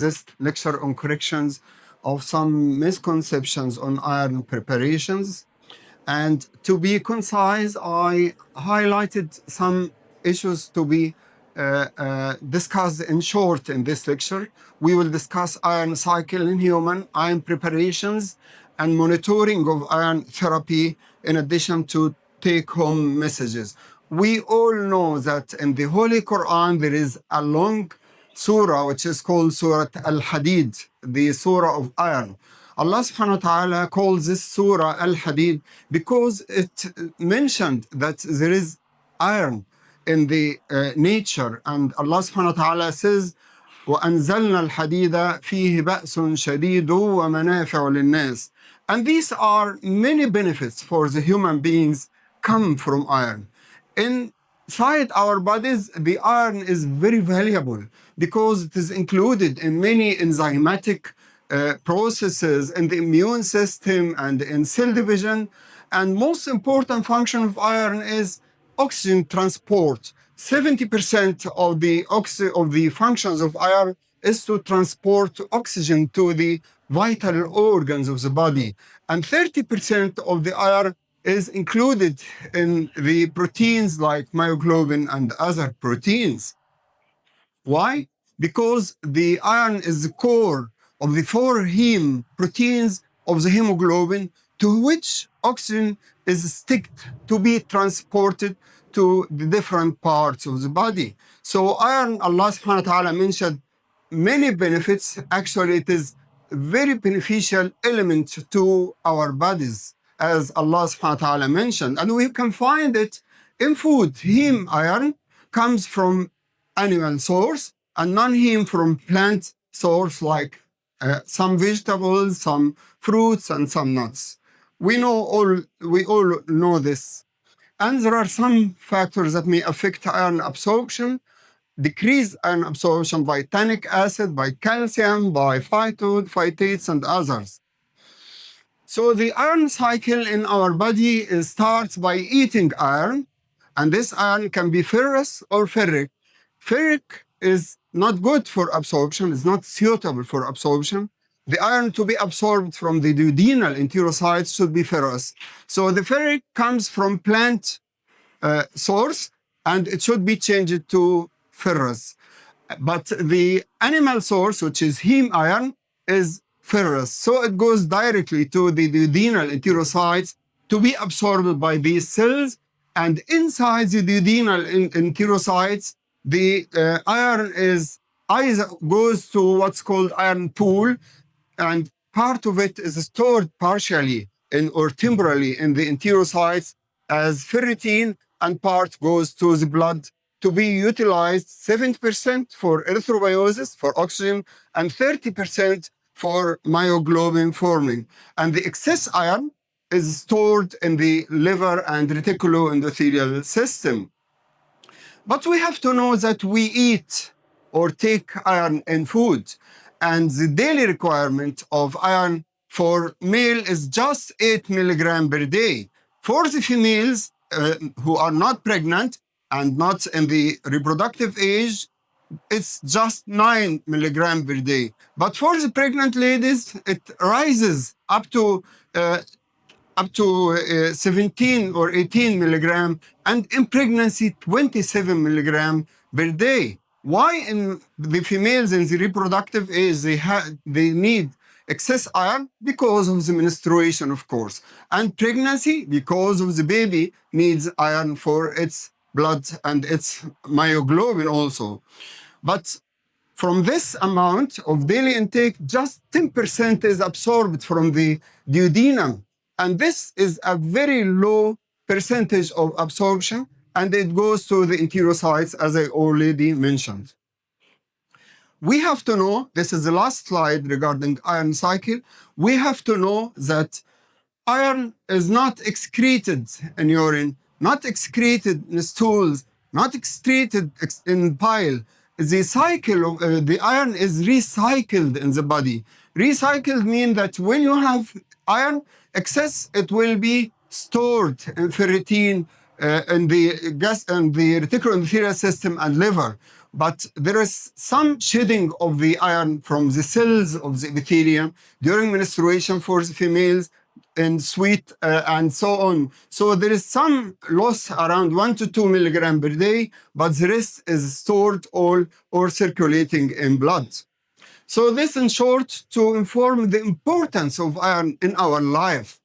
This lecture on corrections of some misconceptions on iron preparations. And to be concise, I highlighted some issues to be discussed in short in this lecture. We will discuss iron cycle in human, iron preparations, and monitoring of iron therapy, in addition to take-home messages. We all know that in the Holy Quran there is a long surah which is called Surah Al-Hadid, the surah of iron. Allah subhanahu wa ta'ala calls this surah Al-Hadid because it mentioned that there is iron in the nature, and Allah subhanahu wa ta'ala says وَأَنزَلْنَا الْحَدِيدَ فِيهِ بَأْسٌ شَدِيدٌ وَمَنَافِعُ لِلنَّاسِ. And these are many benefits for the human beings come from iron. Inside our bodies, the iron is very valuable because it is included in many enzymatic processes in the immune system and in cell division. And most important function of iron is oxygen transport. 70% of the functions of iron is to transport oxygen to the vital organs of the body. And 30% of the iron is included in the proteins like myoglobin and other proteins. Why? Because the iron is the core of the four heme proteins of the hemoglobin, to which oxygen is sticked to be transported to the different parts of the body. So iron, Allah subhanahu wa ta'ala mentioned many benefits. Actually, it is a very beneficial element to our bodies, as Allah subhanahu wa ta'ala mentioned. And we can find it in food. Heme iron comes from animal source and non-heme from plant source, like some vegetables, some fruits, and some nuts. We all know this. And there are some factors that may affect iron absorption, decrease iron absorption by tannic acid, by calcium, by phytates, and others. So the iron cycle in our body starts by eating iron, and this iron can be ferrous or ferric. Ferric is not good for absorption, it's not suitable for absorption. The iron to be absorbed from the duodenal enterocytes should be ferrous. So the ferric comes from plant source, and it should be changed to ferrous. But the animal source, which is heme iron, is ferrous. So it goes directly to the duodenal enterocytes to be absorbed by these cells. And inside the duodenal enterocytes, the iron goes to what's called iron pool, and part of it is stored partially or temporarily in the enterocytes as ferritin, and part goes to the blood to be utilized 70% for erythrobiosis, for oxygen, and 30% for myoglobin forming. And the excess iron is stored in the liver and reticuloendothelial system. But we have to know that we eat or take iron in food, and the daily requirement of iron for male is just 8 milligrams per day. For the females who are not pregnant and not in the reproductive age, it's just 9 milligrams per day. But for the pregnant ladies, it rises up to 17 or 18 milligram, and in pregnancy 27 milligram per day. Why in the females in the reproductive age they need excess iron? Because of the menstruation, of course, and pregnancy because of the baby needs iron for its blood and its myoglobin also. But from this amount of daily intake, just 10% is absorbed from the duodenum. And this is a very low percentage of absorption, and it goes to the enterocytes, as I already mentioned. We have to know, this is the last slide regarding iron cycle, we have to know that iron is not excreted in urine, not excreted in stools, not excreted in bile. The cycle of the iron is recycled in the body. Recycled means that when you have iron excess, it will be stored in ferritin in the reticuloendothelial system and liver. but there is some shedding of the iron from the cells of the epithelium during menstruation for the females and sweet and so on. So there is some loss around 1 to 2 milligram per day, but the rest is stored all or circulating in blood. So this in short to inform the importance of iron in our life.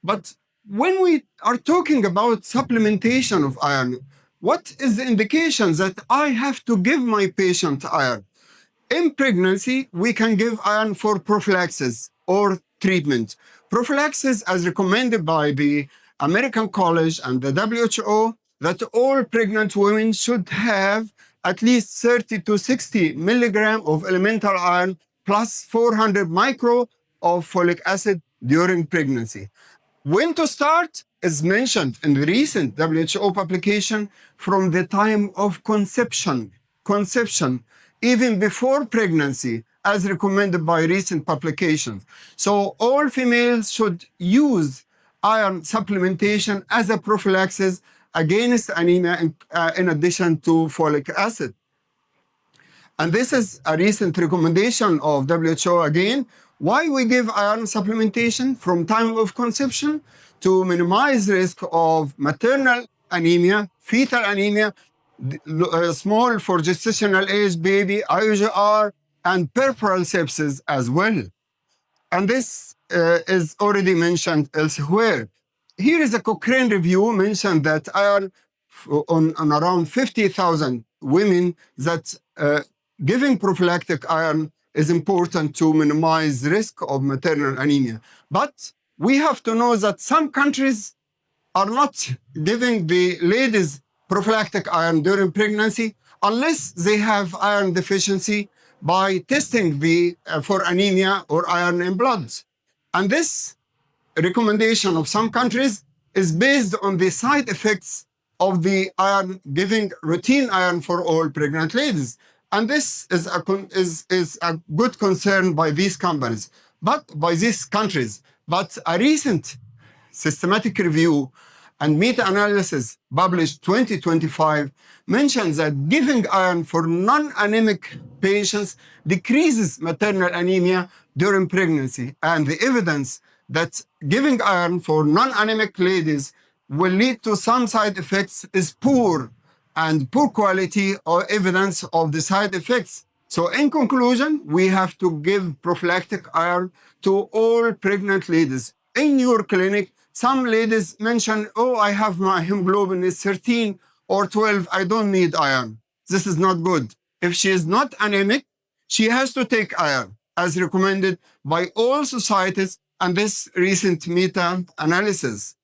But when we are talking about supplementation of iron, what is the indication that I have to give my patient iron? In pregnancy, we can give iron for prophylaxis or treatment. Prophylaxis, as recommended by the American College and the WHO, that all pregnant women should have at least 30 to 60 milligram of elemental iron plus 400 micro of folic acid during pregnancy. When to start is mentioned in the recent WHO publication from the time of conception, even before pregnancy, as recommended by recent publications. So all females should use iron supplementation as a prophylaxis against anemia in addition to folic acid. And this is a recent recommendation of WHO again. Why we give iron supplementation from time of conception? To minimize risk of maternal anemia, fetal anemia, small for gestational age baby, IUGR, and peripheral sepsis as well. And this is already mentioned elsewhere. Here is a Cochrane review mentioned that iron on around 50,000 women that giving prophylactic iron is important to minimize risk of maternal anemia. But we have to know that some countries are not giving the ladies prophylactic iron during pregnancy unless they have iron deficiency by testing for anemia or iron in blood. And this recommendation of some countries is based on the side effects of the iron, giving routine iron for all pregnant ladies. And this is a good concern by these companies, but by these countries. But a recent systematic review and meta-analysis published 2025 mentions that giving iron for non-anemic patients decreases maternal anemia during pregnancy, and the evidence that giving iron for non-anemic ladies will lead to some side effects is poor, and poor quality or evidence of the side effects. So in conclusion, we have to give prophylactic iron to all pregnant ladies. In your clinic, some ladies mention, oh, I have my hemoglobin is 13 or 12, I don't need iron. This is not good. If she is not anemic, she has to take iron, as recommended by all societies and this recent meta-analysis.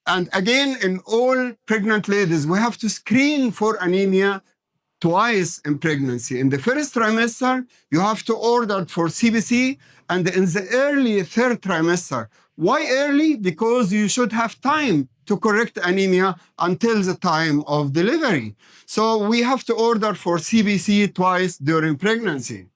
And again, in all pregnant ladies, we have to screen for anemia twice in pregnancy. In the first trimester, you have to order for CBC, and in the early third trimester. Why early? Because you should have time to correct anemia until the time of delivery. So we have to order for CBC twice during pregnancy.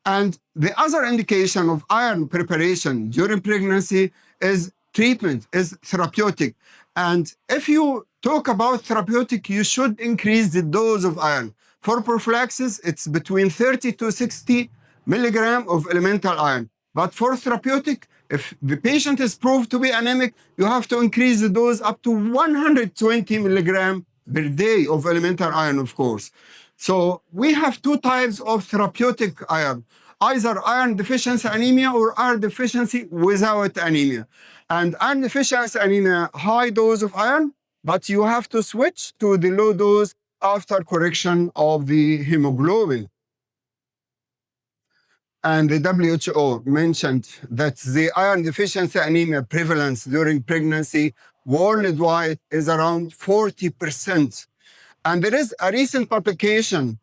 And the other indication of iron preparation during pregnancy is treatment, is therapeutic. And if you talk about therapeutic, you should increase the dose of iron. For prophylaxis, it's between 30 to 60 milligram of elemental iron. But for therapeutic, if the patient is proved to be anemic, you have to increase the dose up to 120 milligram per day of elemental iron, of course. So we have two types of therapeutic iron, either iron deficiency anemia or iron deficiency without anemia. And iron deficiency anemia, high dose of iron, but you have to switch to the low dose after correction of the hemoglobin. And the WHO mentioned that the iron deficiency anemia prevalence during pregnancy worldwide is around 40%. And there is a recent publication,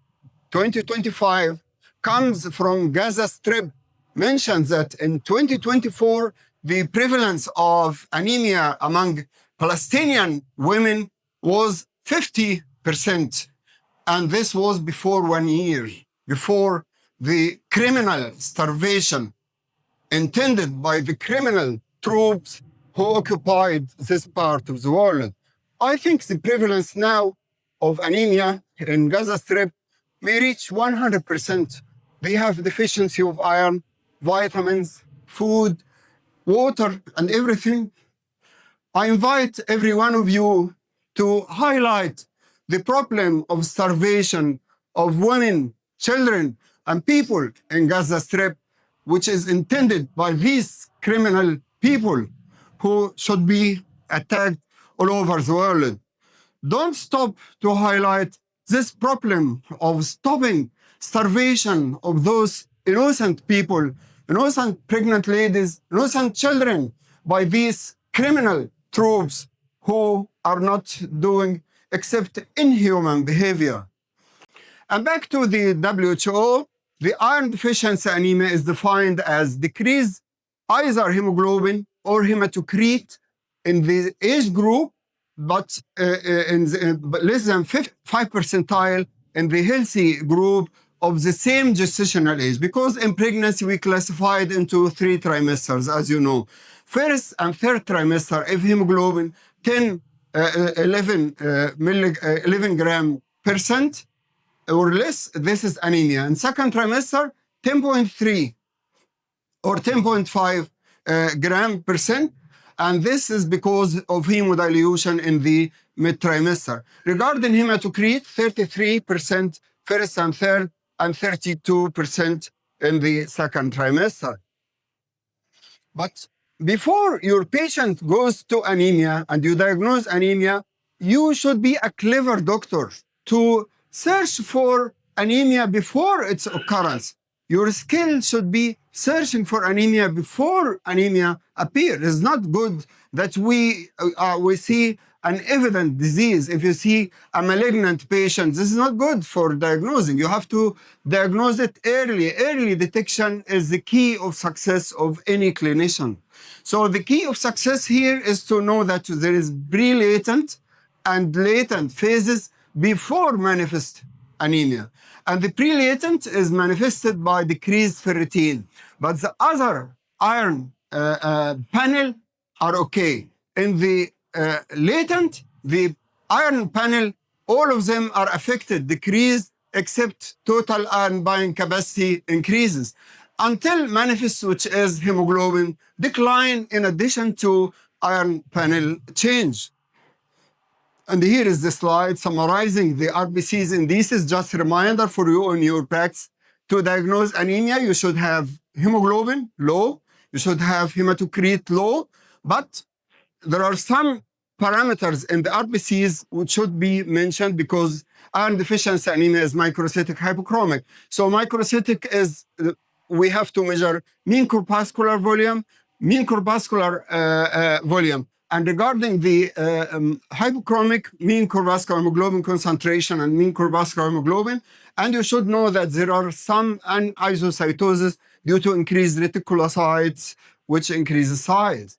2025, comes from Gaza Strip, mentions that in 2024, the prevalence of anemia among Palestinian women was 50%. And this was before 1 year, before the criminal starvation intended by the criminal troops who occupied this part of the world. I think the prevalence now of anemia in Gaza Strip may reach 100%. They have deficiency of iron, vitamins, food, water, and everything. I invite every one of you to highlight the problem of starvation of women, children, and people in Gaza Strip, which is intended by these criminal people who should be attacked all over the world. Don't stop to highlight this problem of stopping starvation of those innocent people, innocent pregnant ladies, innocent children by these criminal troops who are not doing except inhuman behavior. And back to the WHO, the iron deficiency anemia is defined as decreased either hemoglobin or hematocrit in the age group, but less than 5 percentile in the healthy group of the same gestational age. Because in pregnancy, we classified into 3 trimesters, as you know. First and third trimester, if hemoglobin 11 gram percent, or less, this is anemia. In second trimester, 10.3 or 10.5 gram percent, and this is because of hemodilution in the mid-trimester. Regarding hematocrit, 33% first and third, and 32% in the second trimester. But before your patient goes to anemia and you diagnose anemia, you should be a clever doctor to search for anemia before its occurrence. Your skill should be searching for anemia before anemia appears. It's not good that we see an evident disease. If you see a malignant patient, this is not good for diagnosing. You have to diagnose it early. Early detection is the key of success of any clinician. So the key of success here is to know that there is pre-latent and latent phases before manifest anemia. And the pre-latent is manifested by decreased ferritin. But the other iron panel are okay. In the latent, the iron panel, all of them are affected, decreased, except total iron buying capacity increases until manifest, which is hemoglobin decline in addition to iron panel change. And here is the slide summarizing the RBCs, and this is just a reminder for you in your practice. To diagnose anemia, you should have hemoglobin low, you should have hematocrit low, but there are some parameters in the RBCs which should be mentioned because iron deficiency anemia is microcytic hypochromic. So microcytic is, we have to measure mean corpuscular volume, mean corpuscular volume. And regarding the hypochromic, mean corpuscular hemoglobin concentration and mean corpuscular hemoglobin, and you should know that there are some anisocytosis due to increased reticulocytes, which increases size.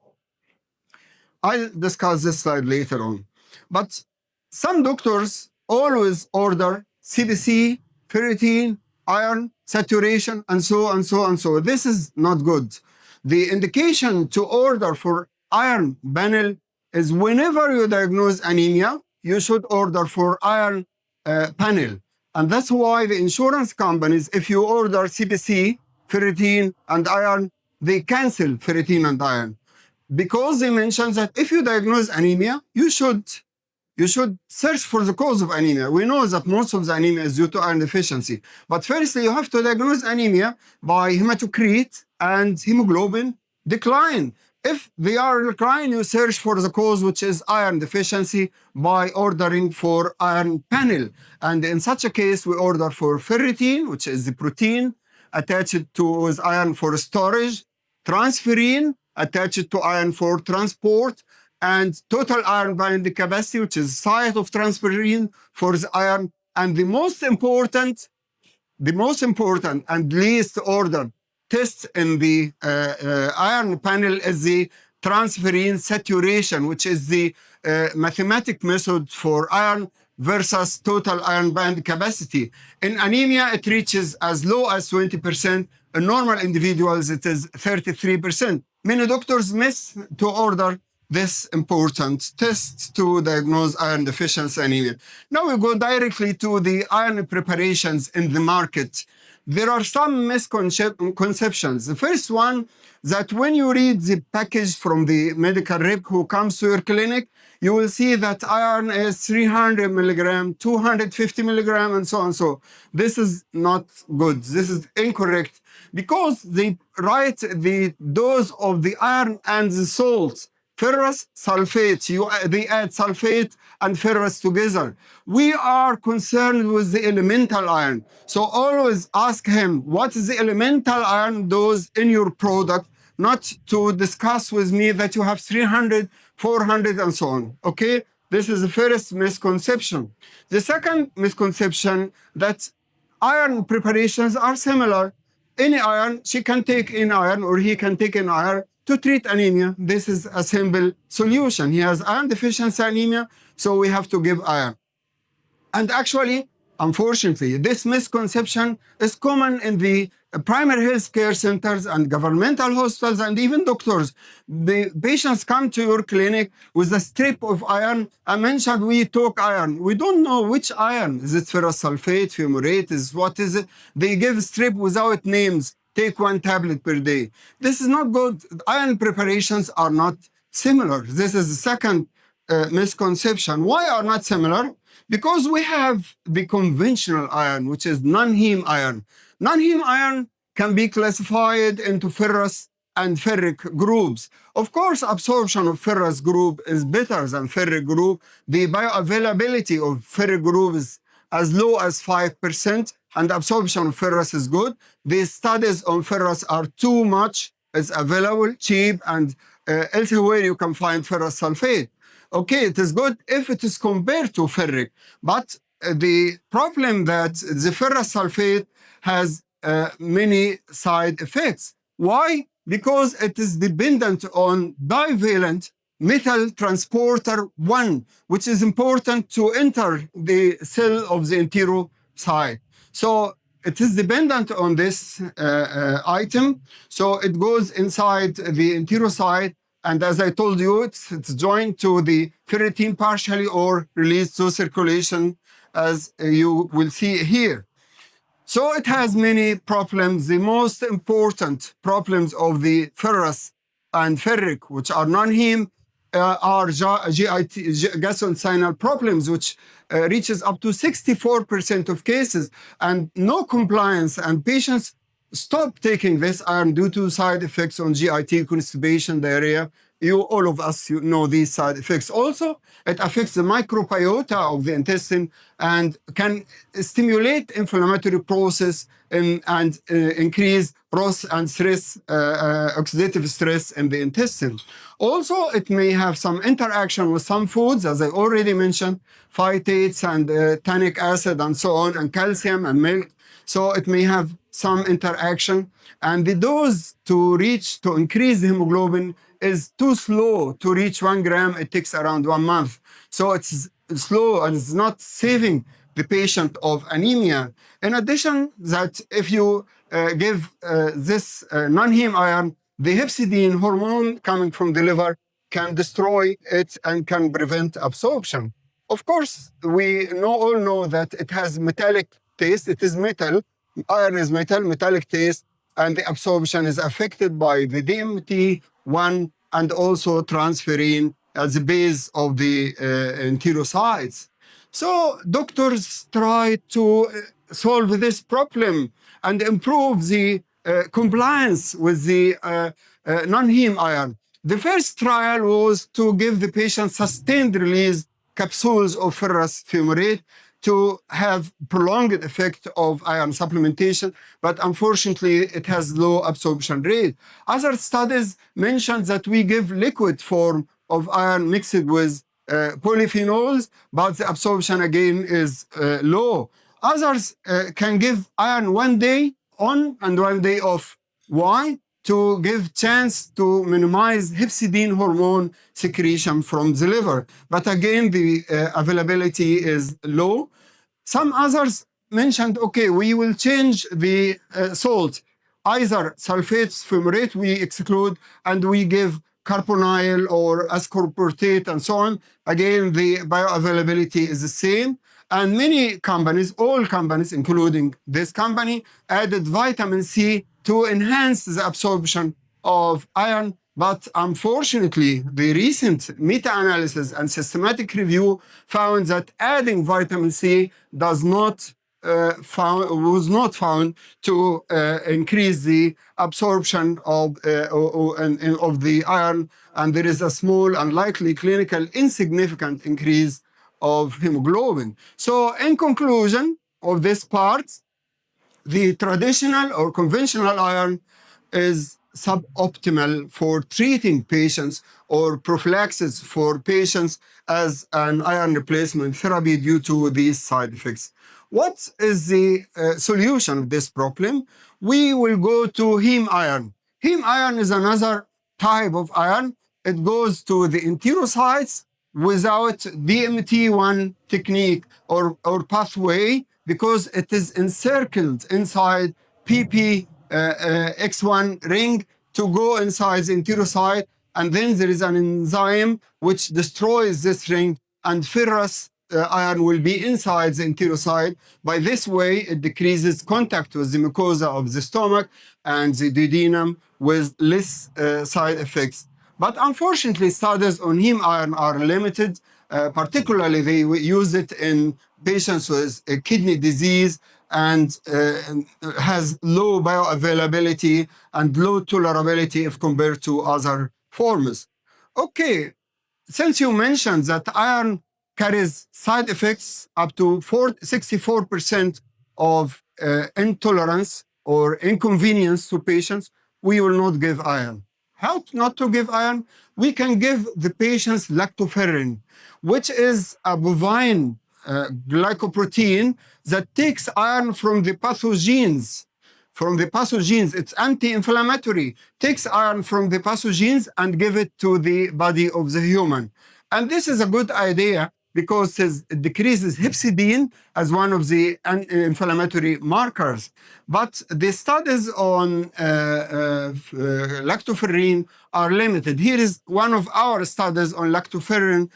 I'll discuss this slide later on. But some doctors always order CBC, ferritin, iron, saturation, and so and so and so. This is not good. The indication to order for iron panel is whenever you diagnose anemia, you should order for iron panel. And that's why the insurance companies, if you order CBC, ferritin, and iron, they cancel ferritin and iron. Because they mention that if you diagnose anemia, you should search for the cause of anemia. We know that most of the anemia is due to iron deficiency. But firstly, you have to diagnose anemia by hematocrit and hemoglobin decline. If they are decline, you search for the cause, which is iron deficiency, by ordering for iron panel. And in such a case, we order for ferritin, which is the protein attached to iron for storage, transferrin attached to iron for transport, and total iron binding capacity, which is site of transferrin for the iron. And the most important and least ordered test in the iron panel is the transferrin saturation, which is the mathematic method for iron versus total iron binding capacity. In anemia, it reaches as low as 20%. In normal individuals, it is 33%. Many doctors miss to order this important test to diagnose iron deficiency anemia. Now we go directly to the iron preparations in the market. There are some misconceptions. The first one, that when you read the package from the medical rep who comes to your clinic, you will see that iron is 300 milligram, 250 milligram, and so on. So this is not good. This is incorrect, because they write the dose of the iron and the salt. Ferrous sulfate, they add sulfate and ferrous together. We are concerned with the elemental iron. So always ask him, what is the elemental iron dose in your product, not to discuss with me that you have 300, 400, and so on. Okay? This is the first misconception. The second misconception, that iron preparations are similar. Any iron, she can take in iron, or he can take in iron to treat anemia. This is a simple solution. He has iron deficiency anemia, so we have to give iron. And actually, unfortunately, this misconception is common in the primary health care centers and governmental hospitals and even doctors. The patients come to your clinic with a strip of iron. I mentioned we talk iron. We don't know which iron. Is it ferrous sulfate, fumarate? What is it? They give strip without names. Take one tablet per day. This is not good. Iron preparations are not similar. This is the second misconception. Why are not similar? Because we have the conventional iron, which is non-heme iron. Non-heme iron can be classified into ferrous and ferric groups. Of course, absorption of ferrous group is better than ferric group. The bioavailability of ferric group is as low as 5%, and absorption of ferrous is good. The studies on ferrous are too much. It's available, cheap, and elsewhere you can find ferrous sulfate. Okay, it is good if it is compared to ferric, but the problem that the ferrous sulfate has many side effects. Why? Because it is dependent on divalent metal transporter 1, which is important to enter the cell of the enterocyte. So it is dependent on this item. So it goes inside the enterocyte, and as I told you, it's joined to the ferritin partially or released to circulation, as you will see here. So it has many problems. The most important problems of the ferrous and ferric, which are non-heme, are GIT, gastrointestinal problems, which reaches up to 64% of cases, and no compliance, and patients stop taking this iron due to side effects on GIT, constipation, diarrhea. All of us know these side effects. Also, it affects the microbiota of the intestine and can stimulate inflammatory process and increase ROS and stress, oxidative stress in the intestine. Also, it may have some interaction with some foods, as I already mentioned, phytates and tannic acid and so on, and calcium and milk. So it may have some interaction, and the dose to increase the hemoglobin is too slow. To reach 1 gram, it takes around 1 month. So it's slow, and it's not saving the patient of anemia. In addition, that if you give this non-heme iron, the hepcidin hormone coming from the liver can destroy it and can prevent absorption. Of course, we all know that it has metallic taste. It is metal. Iron is metal, metallic taste, and the absorption is affected by the DMT1 and also transferrin as the base of the enterocytes. So doctors try to solve this problem and improve the compliance with the non-heme iron. The first trial was to give the patient sustained release capsules of ferrous fumarate to have prolonged effect of iron supplementation, but unfortunately it has low absorption rate. Other studies mentioned that we give liquid form of iron mixed with polyphenols, but the absorption again is low. Others can give iron 1 day on and 1 day off. Why? To give chance to minimize hepcidin hormone secretion from the liver. But again, the availability is low. Some others mentioned, okay, we will change the salt. Either sulfates, fumarate, we exclude, and we give carbonyl or ascorbic and so on, again, the bioavailability is the same. And many companies, all companies, including this company, added vitamin C to enhance the absorption of iron. But unfortunately, the recent meta-analysis and systematic review found that adding vitamin C was not found to increase the absorption of the iron, and there is a small and likely clinical insignificant increase of hemoglobin. So, in conclusion of this part, the traditional or conventional iron is suboptimal for treating patients or prophylaxis for patients as an iron replacement therapy due to these side effects. What is the solution of this problem? We will go to heme iron. Heme iron is another type of iron. It goes to the enterocytes without DMT1 technique or pathway, because it is encircled inside PP X1 ring to go inside the enterocyte, and then there is an enzyme which destroys this ring, and ferrous iron will be inside the enterocyte. By this way, it decreases contact with the mucosa of the stomach and the duodenum with less side effects. But unfortunately, studies on heme iron are limited. Particularly, they use it in patients with kidney disease and has low bioavailability and low tolerability if compared to other forms. Okay, since you mentioned that iron carries side effects up to 64% of intolerance or inconvenience to patients, we will not give iron. How not to give iron? We can give the patients lactoferrin, which is a bovine glycoprotein that takes iron from the pathogens. It's anti-inflammatory, takes iron from the pathogens and give it to the body of the human. And this is a good idea because it decreases hepcidin as one of the inflammatory markers. But the studies on lactoferrin are limited. Here is one of our studies on lactoferrin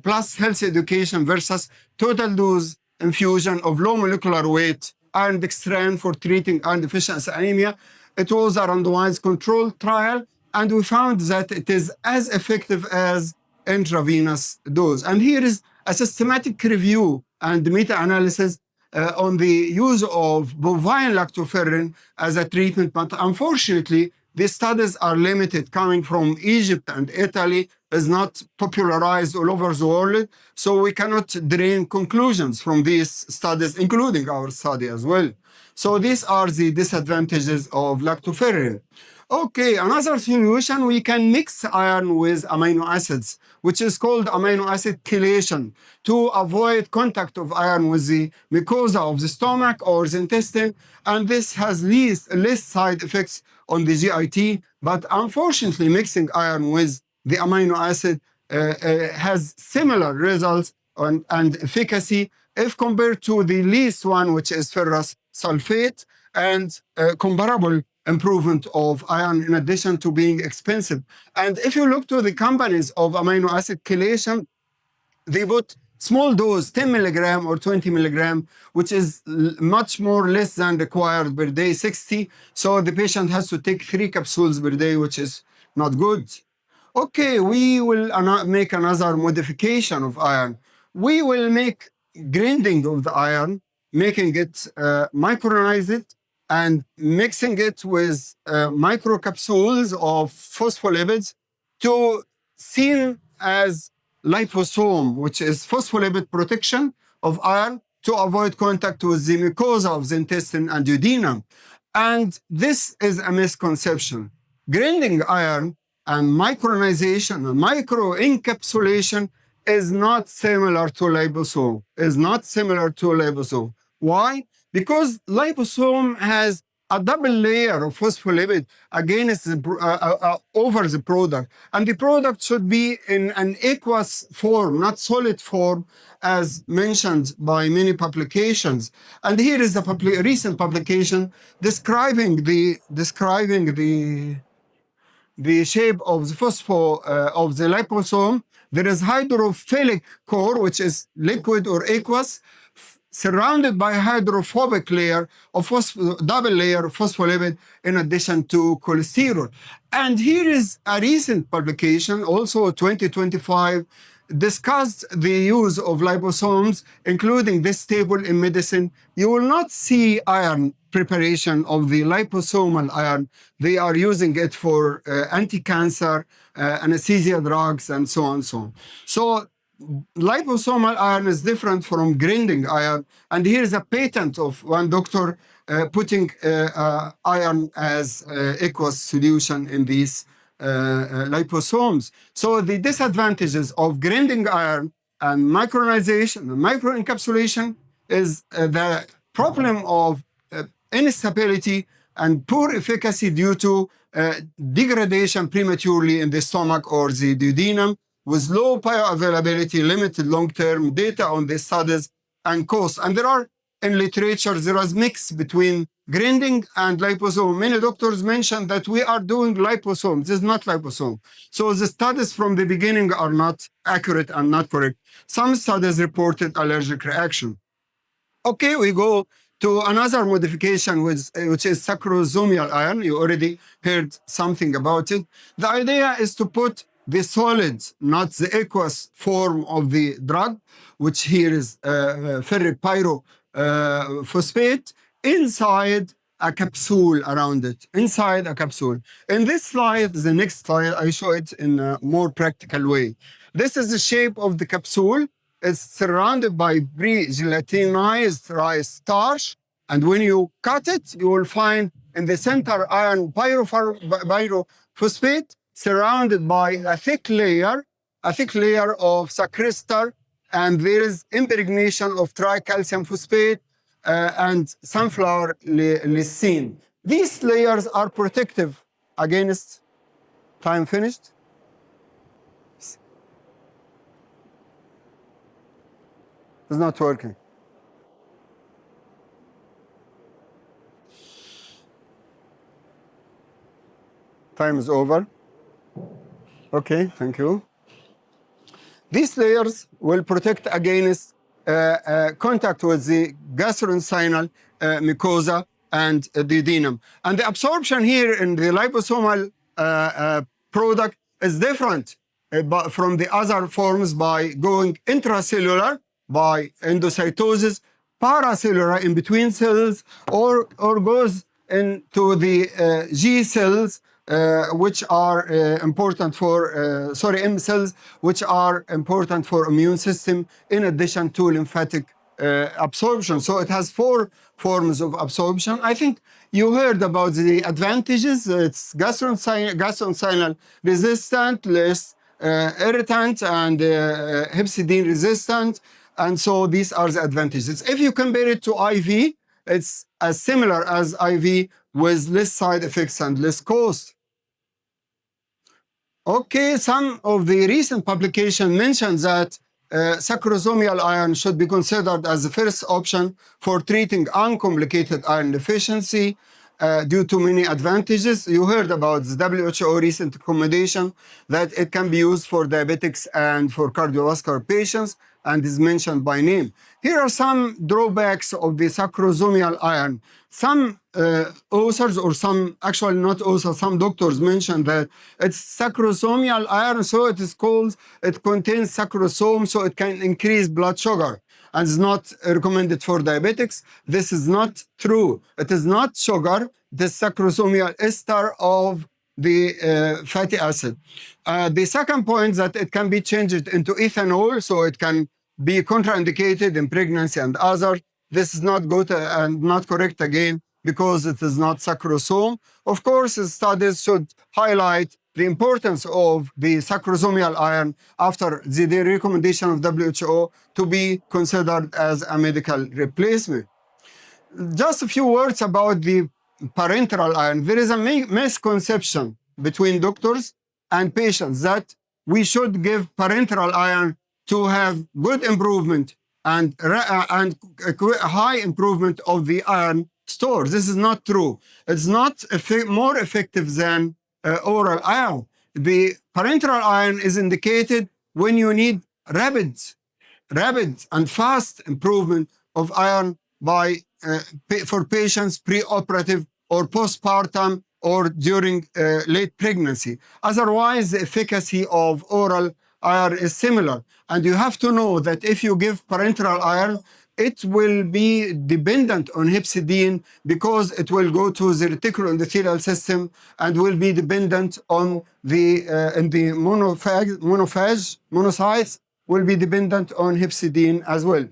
plus health education versus total dose infusion of low molecular weight iron dextran for treating iron deficiency anemia. It was a randomized controlled trial, and we found that it is as effective as intravenous dose. And here is a systematic review and meta-analysis on the use of bovine lactoferrin as a treatment. But unfortunately, these studies are limited, coming from Egypt and Italy, is not popularized all over the world. So we cannot drain conclusions from these studies, including our study as well. So these are the disadvantages of lactoferrin. Okay, another solution, we can mix iron with amino acids, which is called amino acid chelation, to avoid contact of iron with the mucosa of the stomach or the intestine, and this has less side effects on the GIT. But unfortunately, mixing iron with the amino acid has similar results and efficacy if compared to the least one, which is ferrous sulfate, and comparable improvement of iron in addition to being expensive. And if you look to the companies of amino acid chelation, they put small dose, 10 milligram or 20 milligram, which is much more less than required per day, 60. So the patient has to take 3 capsules per day, which is not good. Okay, we will make another modification of iron. We will make grinding of the iron, making it micronized and mixing it with microcapsules of phospholipids to seen as liposome, which is phospholipid protection of iron to avoid contact with the mucosa of the intestine and duodenum. And this is a misconception. Grinding iron and micronization and microencapsulation is not similar to liposome. Why? Because liposome has a double layer of phospholipid against over the product, and the product should be in an aqueous form, not solid form, as mentioned by many publications. And here is a recent publication describing the the shape of the of the liposome, there is hydrophilic core, which is liquid or aqueous, surrounded by hydrophobic layer of double layer of phospholipid in addition to cholesterol. And here is a recent publication, also 2025, discussed the use of liposomes, including this table in medicine. You will not see iron preparation of the liposomal iron. They are using it for anti-cancer, anesthesia drugs, and so on and so on. So liposomal iron is different from grinding iron. And here's a patent of one doctor putting iron as aqueous solution in these liposomes. So the disadvantages of grinding iron and micronization, microencapsulation, is the problem of instability and poor efficacy due to degradation prematurely in the stomach or the duodenum, with low bioavailability, limited long-term data on the studies, and cost. And there are, in literature, there is mix between grinding and liposome. Many doctors mention that we are doing liposome. This is not liposome. So the studies from the beginning are not accurate and not correct. Some studies reported allergic reaction. Okay, we go to another modification, which is sacrosomial iron. You already heard something about it. The idea is to put the solid, not the aqueous form of the drug, which here is ferric pyrophosphate, inside a capsule around it, inside a capsule. In this slide, the next slide, I show it in a more practical way. This is the shape of the capsule. It's surrounded by pre-gelatinized rice starch. And when you cut it, you will find in the center iron pyrophosphate surrounded by a thick layer of sacristar, and there is impregnation of tricalcium phosphate and sunflower lysine. These layers are protective against, time finished? It's not working. Time is over. Okay, thank you. These layers will protect against contact with the gastrointestinal mucosa and the duodenum. And the absorption here in the liposomal product is different from the other forms by going intracellular, by endocytosis, paracellular in between cells, or goes into the G cells, which are important for, M cells, which are important for immune system, in addition to lymphatic absorption. So it has 4 forms of absorption. I think you heard about the advantages. It's gastrointestinal resistant, less irritant, and hepcidin resistant. And so these are the advantages. If you compare it to IV, it's as similar as IV with less side effects and less cost. Okay, some of the recent publications mention that sacrosomial iron should be considered as the first option for treating uncomplicated iron deficiency due to many advantages. You heard about the WHO recent recommendation that it can be used for diabetics and for cardiovascular patients, and is mentioned by name. Here are some drawbacks of the sacrosomial iron. Some authors, or some, actually not authors, some doctors mention that it's sacrosomial iron, so it is called, it contains sacrosome, so it can increase blood sugar and is not recommended for diabetics. This is not true. It is not sugar, the sacrosomial ester of the fatty acid. The second point, that it can be changed into ethanol, so it can be contraindicated in pregnancy and others. This is not good and not correct again, because it is not sacrosome. Of course, studies should highlight the importance of the sacrosomial iron after the recommendation of WHO to be considered as a medical replacement. Just a few words about the parenteral iron. There is a misconception between doctors and patients that we should give parenteral iron to have good improvement and high improvement of the iron stores. This is not true. It's not more effective than oral iron. The parenteral iron is indicated when you need rapid and fast improvement of iron by for patients pre-operative or postpartum or during late pregnancy. Otherwise, the efficacy of oral iron is similar. And you have to know that if you give parenteral iron, it will be dependent on hepcidin because it will go to the reticuloendothelial system and will be dependent on the in the monocytes will be dependent on hepcidin as well.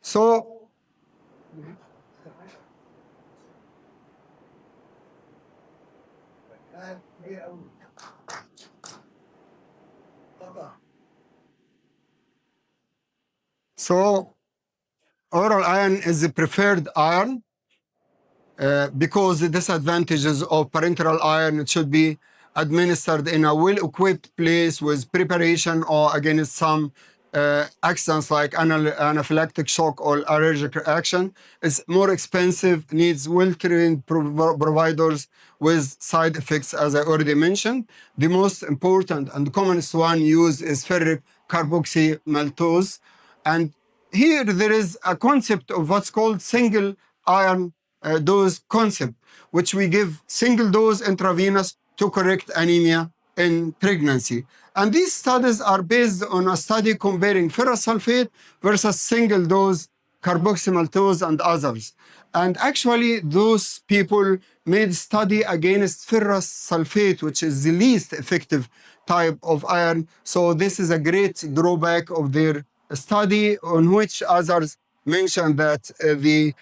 So, so oral iron is the preferred iron because the disadvantages of parenteral iron, it should be administered in a well-equipped place with preparation or against some accidents like anaphylactic shock or allergic reaction. It's more expensive, needs well-trained providers with side effects, as I already mentioned. The most important and commonest one used is ferric carboxymaltose. And here there is a concept of what's called single iron dose concept, which we give single dose intravenous to correct anemia in pregnancy. And these studies are based on a study comparing ferrous sulfate versus single dose carboxymaltose and others. And actually, those people made study against ferrous sulfate, which is the least effective type of iron. So this is a great drawback of their study, on which others mentioned that the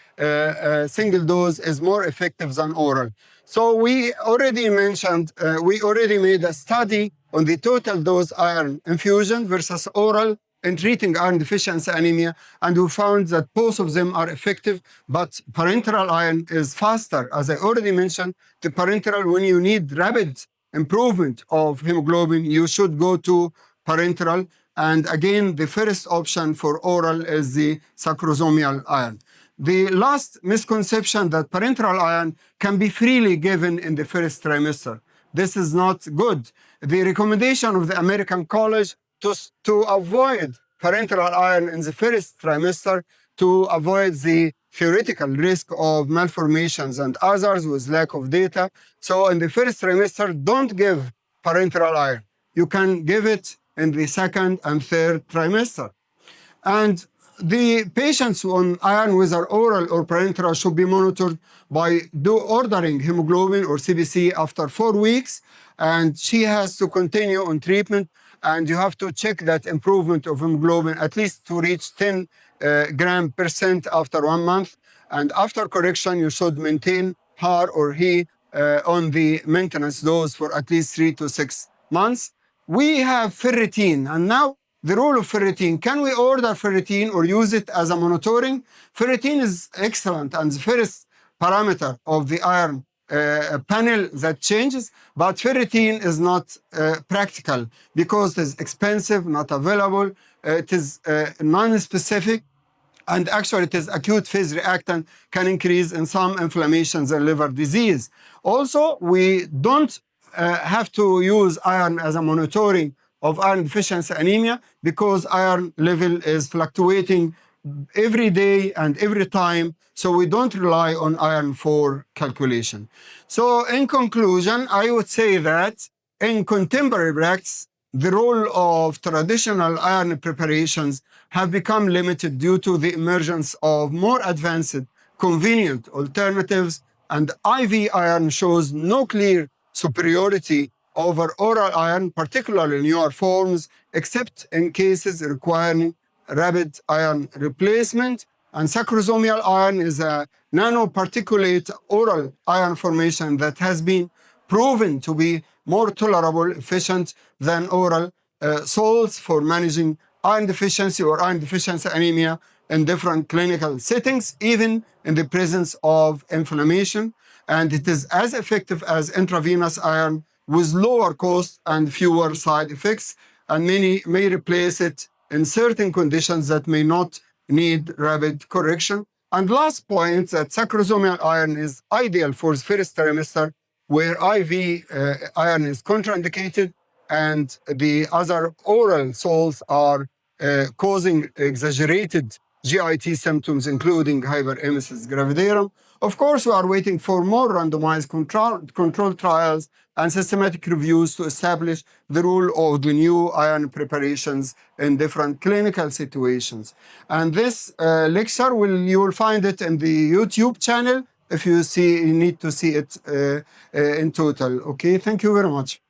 single dose is more effective than oral. So we already mentioned, we already made a study on the total dose iron infusion versus oral in treating iron deficiency anemia, and we found that both of them are effective, but parenteral iron is faster. As I already mentioned, the parenteral, when you need rapid improvement of hemoglobin, you should go to parenteral. And again, the first option for oral is the sacrosomial iron. The last misconception that parenteral iron can be freely given in the first trimester. This is not good. The recommendation of the American College to avoid parenteral iron in the first trimester to avoid the theoretical risk of malformations and others with lack of data. So in the first trimester, don't give parenteral iron. You can give it in the second and third trimester. And the patients on iron, whether oral or parenteral, should be monitored by ordering hemoglobin or CBC after 4 weeks. And she has to continue on treatment. And you have to check that improvement of hemoglobin at least to reach 10 gram percent after 1 month. And after correction, you should maintain her or he on the maintenance dose for at least 3 to 6 months. We have ferritin, and now the role of ferritin. Can we order ferritin or use it as a monitoring? Ferritin is excellent and the first parameter of the iron panel that changes, but ferritin is not practical because it is expensive, not available, it is non-specific, and actually it is acute phase reactant, can increase in some inflammations and liver disease. Also, we don't have to use iron as a monitoring of iron deficiency anemia because iron level is fluctuating every day and every time, so we don't rely on iron for calculation. So in conclusion, I would say that in contemporary practice, the role of traditional iron preparations have become limited due to the emergence of more advanced, convenient alternatives, and IV iron shows no clear superiority over oral iron, particularly in newer forms, except in cases requiring rapid iron replacement. And sacrosomial iron is a nanoparticulate oral iron formation that has been proven to be more tolerable, efficient than oral salts for managing iron deficiency or iron deficiency anemia in different clinical settings, even in the presence of inflammation. And it is as effective as intravenous iron with lower cost and fewer side effects, and many may replace it in certain conditions that may not need rapid correction. And last point, that sacrosomal iron is ideal for the first trimester, where IV iron is contraindicated, and the other oral salts are causing exaggerated GIT symptoms, including hyperemesis gravidarum. Of course, we are waiting for more randomized control trials and systematic reviews to establish the role of the new iron preparations in different clinical situations. And this lecture you will find it in the YouTube channel. If you need to see it in total. Okay, thank you very much.